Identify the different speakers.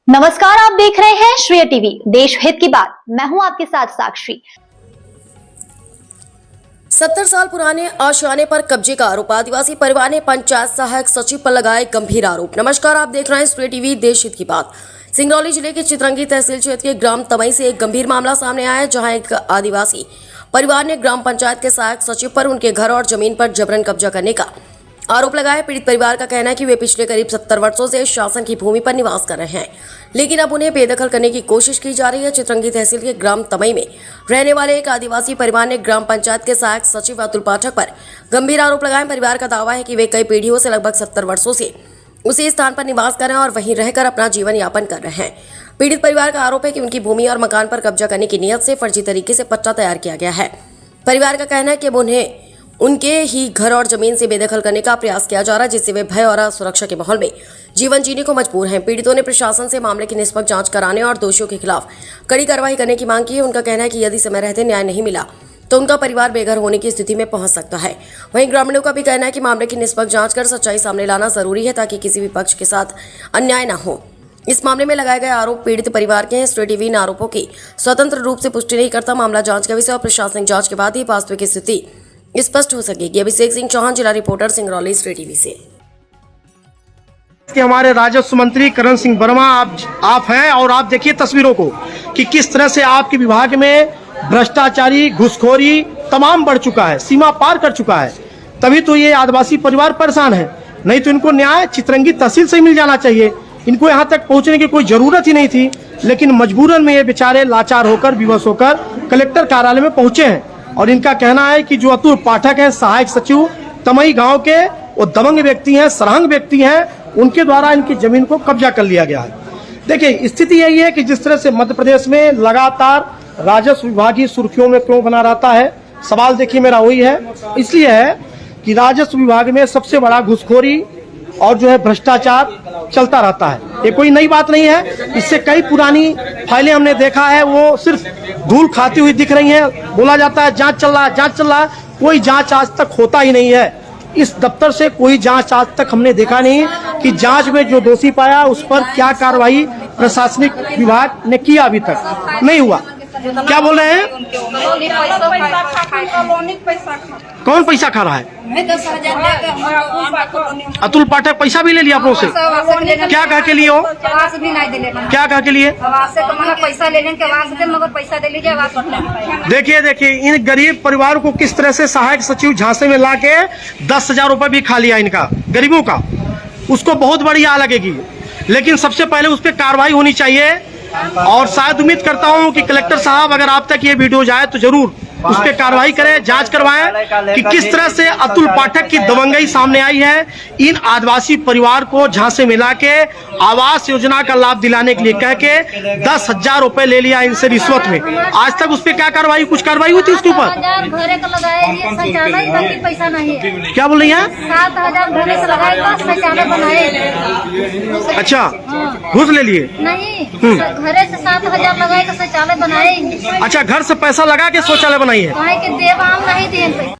Speaker 1: नमस्कार, आप देख रहे हैं श्रेय टीवी, देश हित की बात। मैं हूं आपके साथ साक्षी।
Speaker 2: 70 साल पुराने आशियाने पर कब्जे का आरोप, आदिवासी परिवार ने पंचायत सहायक सचिव पर लगाए गंभीर आरोप। नमस्कार, आप देख रहे हैं श्रेय टीवी, देश हित की बात। सिंगरौली जिले के चितरंगी तहसील क्षेत्र के ग्राम तमई से एक गंभीर मामला सामने आया है, जहां एक आदिवासी परिवार ने ग्राम पंचायत के सहायक सचिव पर उनके घर और जमीन पर जबरन कब्जा करने का आरोप लगाया। पीड़ित परिवार का कहना है कि वे पिछले करीब 70 वर्षों से शासन की भूमि पर निवास कर रहे हैं, लेकिन अब उन्हें बेदखल करने की कोशिश की जा रही है। चितरंगी तहसील के ग्राम तमई में रहने वाले एक आदिवासी परिवार ने ग्राम पंचायत के सहायक सचिव अतुल पाठक पर गंभीर आरोप लगाए। परिवार का दावा है कि वे कई पीढ़ियों से लगभग 70 वर्षों से उसी स्थान पर निवास कर रहे हैं और वहीं रहकर अपना जीवन यापन कर रहे हैं। पीड़ित परिवार का आरोप है कि उनकी भूमि और मकान पर कब्जा करने की नीयत से फर्जी तरीके से पट्टा तैयार किया गया है। परिवार का कहना है कि उन्हें उनके ही घर और जमीन से बेदखल करने का प्रयास किया जा रहा है, जिससे वे भय और असुरक्षा के माहौल में जीवन जीने को मजबूर हैं। पीड़ितों ने प्रशासन से मामले की निष्पक्ष जांच कराने और दोषियों के खिलाफ कड़ी कार्रवाई करने की मांग की है। उनका कहना है कि यदि समय रहते न्याय नहीं मिला तो उनका परिवार बेघर होने की स्थिति में पहुंच सकता है। वहीं ग्रामीणों का भी कहना है कि मामले की निष्पक्ष जांच कर सच्चाई सामने लाना जरूरी है, ताकि किसी भी पक्ष के साथ अन्याय न हो। इस मामले में लगाए गए आरोप पीड़ित परिवार के हैं। श्रेय टीवी इन आरोपों की स्वतंत्र रूप से पुष्टि नहीं करता। मामला जांच का विषय और प्रशासनिक जांच के बाद ही वास्तविक स्थिति स्पष्ट हो सकेगी। अभिषेक सिंह चौहान, जिला रिपोर्टर, सिंगरौली, श्रेय टीवी से।
Speaker 3: कि हमारे राजस्व मंत्री करण सिंह वर्मा आप हैं, और आप देखिए तस्वीरों को कि किस तरह से आपके विभाग में भ्रष्टाचारी, घुसखोरी तमाम बढ़ चुका है, सीमा पार कर चुका है। तभी तो ये आदिवासी परिवार परेशान है, नहीं तो इनको न्याय चितरंगी तहसील से मिल जाना चाहिए। इनको यहाँ तक पहुँचने की कोई जरूरत ही नहीं थी, लेकिन मजबूरन में ये बेचारे लाचार होकर, विवश होकर कलेक्टर कार्यालय में पहुंचे हैं। और इनका कहना है कि जो अतुल पाठक हैं, सहायक सचिव तमई गांव के, वो दबंग व्यक्ति हैं, सरहंग व्यक्ति हैं, उनके द्वारा इनकी जमीन को कब्जा कर लिया गया है। देखिए, स्थिति यही है कि जिस तरह से मध्य प्रदेश में लगातार राजस्व विभाग ही सुर्खियों में क्यों बना रहता है, सवाल देखिए मेरा वही है। इसलिए है कि राजस्व विभाग में सबसे बड़ा घुसखोरी और जो है भ्रष्टाचार चलता रहता है। ये कोई नई बात नहीं है, इससे कई पुरानी फाइलें हमने देखा है, वो सिर्फ धूल खाती हुई दिख रही हैं। बोला जाता है जांच चल रहा है, जांच चल रहा है, कोई जांच आज तक होता ही नहीं है। इस दफ्तर से कोई जांच आज तक हमने देखा नहीं कि जांच में जो दोषी पाया उस पर क्या कार्रवाई प्रशासनिक विभाग ने किया, अभी तक नहीं हुआ। क्या बोल रहे हैं? कौन पैसा खा रहा है? अतुल पाठक पैसा भी ले लिया आप लोग से? क्या कह के लिए हो? क्या कह के लिए?
Speaker 4: पैसा ले लेंगे, मगर पैसा दे लीजिए।
Speaker 3: देखिए इन गरीब परिवार को किस तरह से सहायक सचिव झांसे में ला के 10,000 रुपए भी खा लिया इनका, गरीबों का। उसको बहुत बड़ी आ लगेगी, लेकिन सबसे पहले उस पर कार्रवाई होनी चाहिए। और शायद उम्मीद करता हूं कि कलेक्टर साहब, अगर आप तक ये वीडियो जाए तो जरूर उस पर कार्रवाई करें, जांच करवाएं कि किस तरह से अतुल पाठक की दबंगई सामने आई है। इन आदिवासी परिवार को झांसे मिला के आवास योजना का लाभ दिलाने के लिए कह के 10,000 रुपए ले लिया इनसे रिश्वत में। आज तक उस पर क्या कार्रवाई, कुछ कार्रवाई हुई थी उसके ऊपर? क्या बोल रही है?
Speaker 4: 7,000
Speaker 3: अच्छा, घूस ले लिए?
Speaker 4: नहीं, घरे से 7,000 लगाए तो शौचालय बनाए।
Speaker 3: अच्छा, घर से पैसा लगा के शौचालय बनाई है?
Speaker 4: देव हम नहीं दिए।